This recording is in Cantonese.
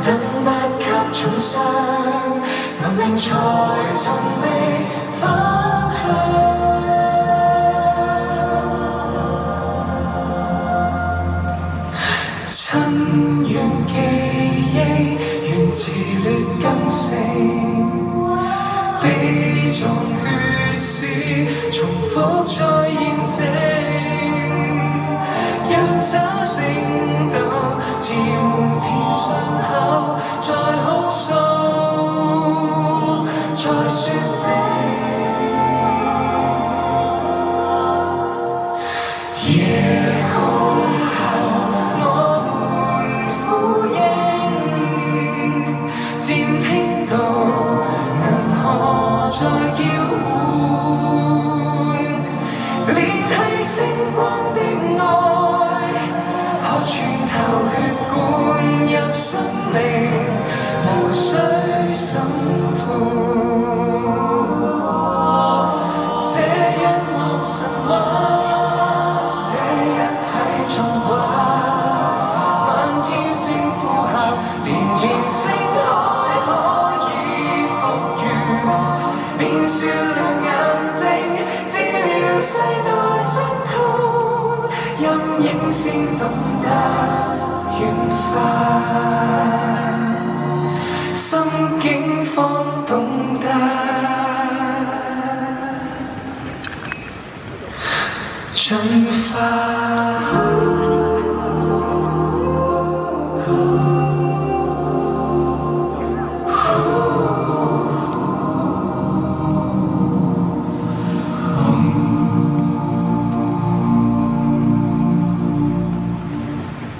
等不及重生，文明才尋覓方向。親緣記憶，原詞劣根性，悲壯血史，重複再驗證。讓找星斗自滿天傷口，再哭訴，再說明。夜空後，我們呼應，漸聽到銀河在叫喚，連繫星光的愛，可穿透血管入生命，無需審判。這一幕神話，這一體縱畫，萬千聲呼喊，連連星海可以復原，便說亮眼睛，治療世代傷痛，陰影先懂。